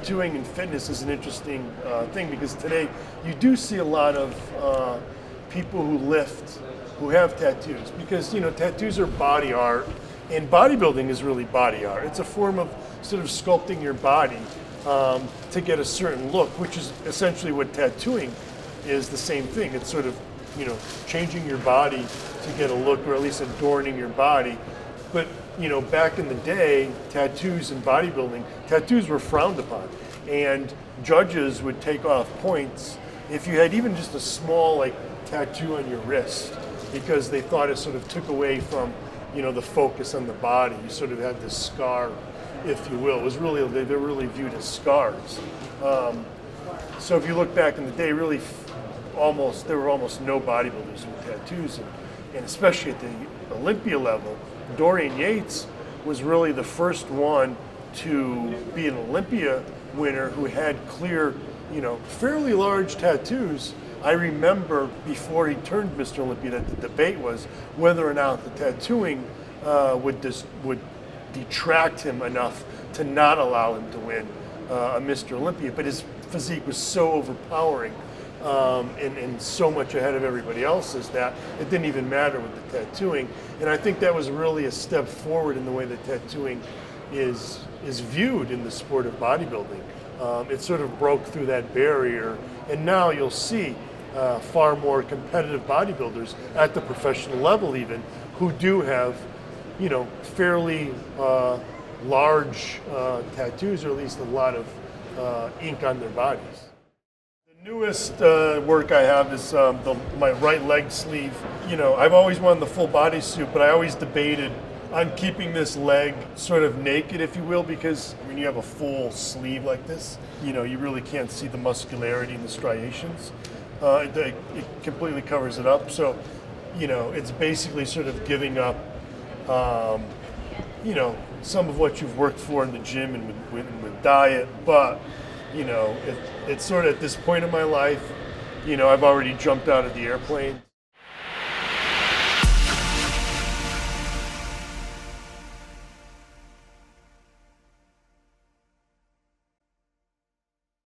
tattooing and fitness is an interesting thing, because today you do see a lot of people who lift who have tattoos, because tattoos are body art, and bodybuilding is really body art. It's a form of sort of sculpting your body to get a certain look, which is essentially what tattooing is. The same thing. It's sort of changing your body to get a look, or at least adorning your body. But back in the day, tattoos in bodybuilding, tattoos were frowned upon, and judges would take off points if you had even just a small tattoo on your wrist, because they thought it sort of took away from the focus on the body. You sort of had this scar, if you will. It was really, they're really viewed as scars. So if you look back in the day, really there were almost no bodybuilders with tattoos, and especially at the Olympia level, Dorian Yates was really the first one to be an Olympia winner who had clear, fairly large tattoos. I remember before he turned Mr. Olympia that the debate was whether or not the tattooing would detract him enough to not allow him to win a Mr. Olympia. But his physique was so overpowering and so much ahead of everybody else's that it didn't even matter with the tattooing. And I think that was really a step forward in the way that tattooing is viewed in the sport of bodybuilding. It sort of broke through that barrier, and now you'll see far more competitive bodybuilders at the professional level even, who do have fairly large tattoos, or at least a lot of ink on their bodies. The newest work I have is my right leg sleeve. I've always wanted the full body suit, but I always debated on keeping this leg sort of naked, if you will, because when you have a full sleeve like this, you really can't see the muscularity and the striations. It completely covers it up. So, it's basically sort of giving up, some of what you've worked for in the gym and with diet, but, it's sort of at this point in my life, I've already jumped out of the airplane.